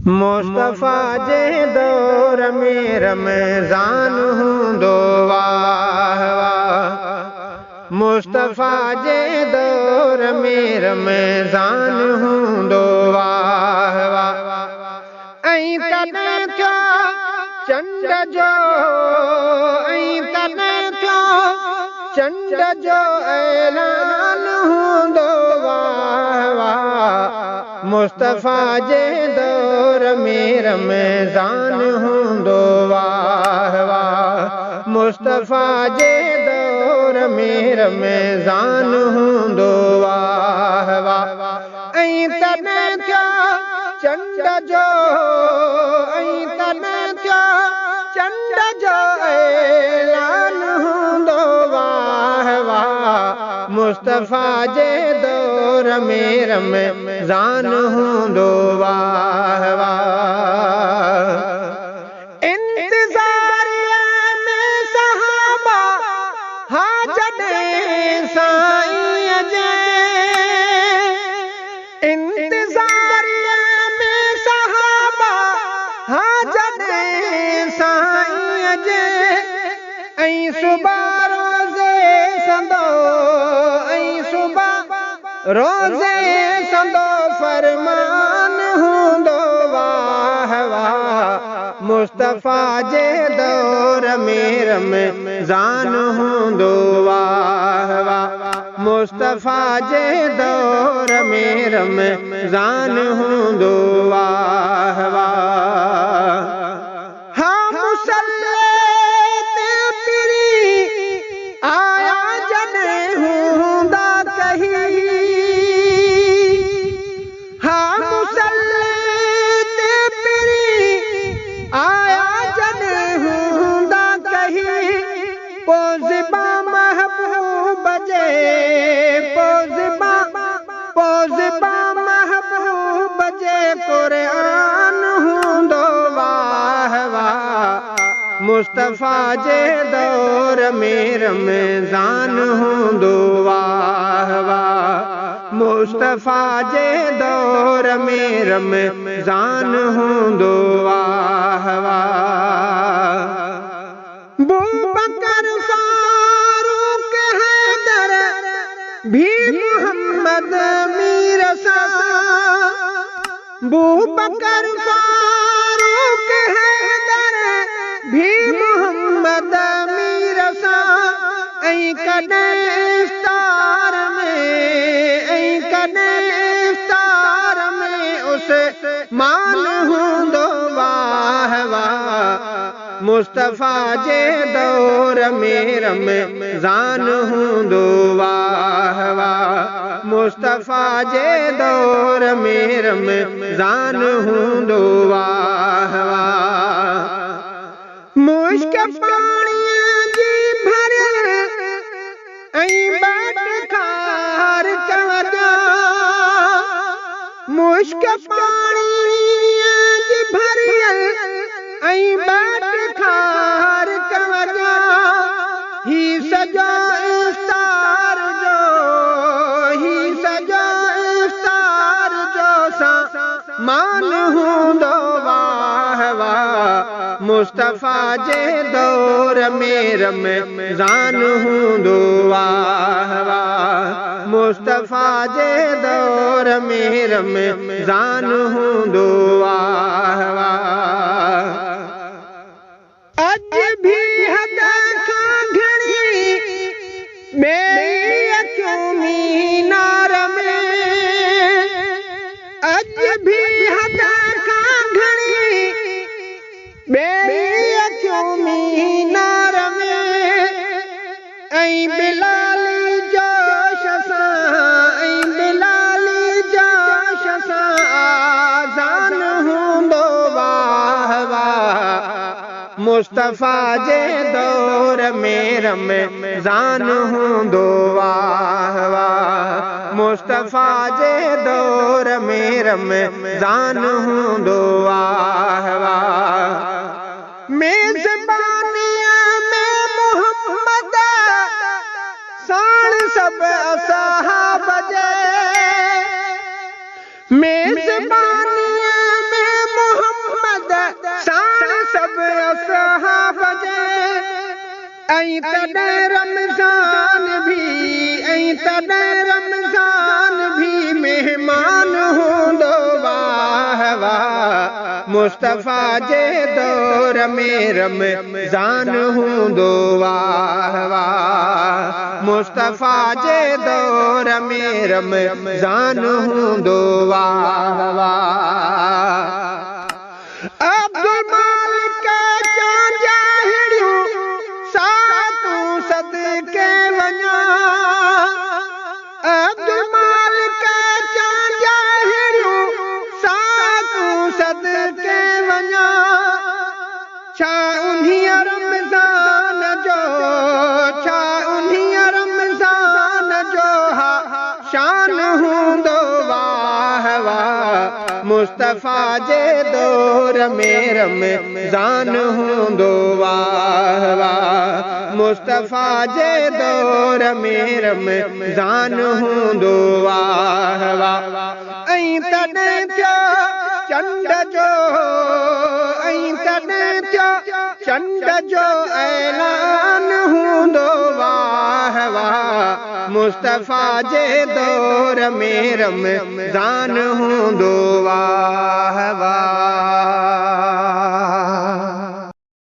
मुस्तफा जे दौर में रमज़ान हूंदो वाह वाह। मुस्तफा जे दौर में रमज़ान हूंदो वाह वाह। ऐं तॾहिं थियो चंड जो चंड जो ऐलान हूंदो वाह वाह। मुस्तफा जे दौर में रमज़ान हूंदो वाह वाह। मुस्तफा जे दौर में रमज़ान हूंदो वाह वाह। ऐं तॾहिं थियो चंड जो चंड जो ऐलान हूंदो वाह वाह। मुस्तफा जे दौर में रमज़ान हूंदो वाह वाह। इंतज़ारिया में सहाबा हा जॾहिं साईं जे इंतज़ारिया में सहाबा हा जॾहिं साईं जे ऐं सुबह रोज़े संदो फरमान हूंदो वाह वाह। मुस्तफा जे दौर में रमज़ान हूंदो वाह वाह। मुस्तफा जे दौर में रमज़ान हूंदो वाह वाह। हाँ मुसल्ले ते पिरी आया जॾहिं हूंदा कही। हाँ मुसल्ले ते पिरी आया जॾहिं हूंदा कही। पोज़िबा महबूब जे पोज़िबा महबूब जे क़ुरान हूंदो वाह वाह। मुस्तफा जे दौर में रमज़ान हूंदो वाह वाह। मुस्तफा जे दौर में रमज़ान हूंदो वाह वाह। बूबकर फारूक हैदर भी मोहम्मद मीर सा। बूबकर फारूक हैदर भी मोहम्मद मीर सा। ऐं कॾहिं इफ्तार में उस मान हूंदो वाह वाह। मुस्तफा जे दौर में रमज़ान हूंदो वाह वाह। मुस्तफा जे दौर में रमज़ान हूंदो वाह वाह। मुश्क पाणीअ जी भरियल ऐं बाट खार कवजा। मुश्क पाणीअ जी भरियल ऐं बाट खार कवजा। ही सॼो इफ्तार जो सामान हूंदो वाह वाह। मुस्तफा जे दौर में रमज़ान हूंदो वाह वाह। मुस्तफा जे दौर में रमज़ान हूंदो वाह वाह। अॼु भी हद खां घणी मेरी अखियूं मीनार में। अॼु भी हद खां घणी मेरी अखियूं मीनार में। ऐं बिलाली जोश सां आज़ान हूंदो वाह वाह। मुस्तफा जे दौर में रमज़ान हूंदो वाह वाह। मुस्तफा जे दौर में रमज़ान हूंदो वाह वाह। मेज़बानीअ में मोहम्मद साण सब असहाब जे। मेज़बानीअ में मोहम्मद ऐं तॾहिं रमज़ान भी मेहमान हूंदो वाह वाह मुस्तफ़ा जे दौर में रमज़ान हूंदो वाह वाह मुस्तफ़ा जे दौर में रमज़ान हूंदो वाह वाह अब्दुल मालिक सातूं सदके वञा अब्दुल मालिक सातूं सदके वञा छा उन्हीअ रमज़ान जो शान हूंदो वाह वाह मुस्तफ़ा जे दौर में रमज़ान हूंदो वाह वाह मुस्तफ़ा जे दौर में रमज़ान हूंदो वाह वाह ऐं तॾहिं थियो चंड जो ऐलान हूंदो वाह वाह मुस्तफ़ा जे दौर में रमज़ान हूंदो वाह वाह।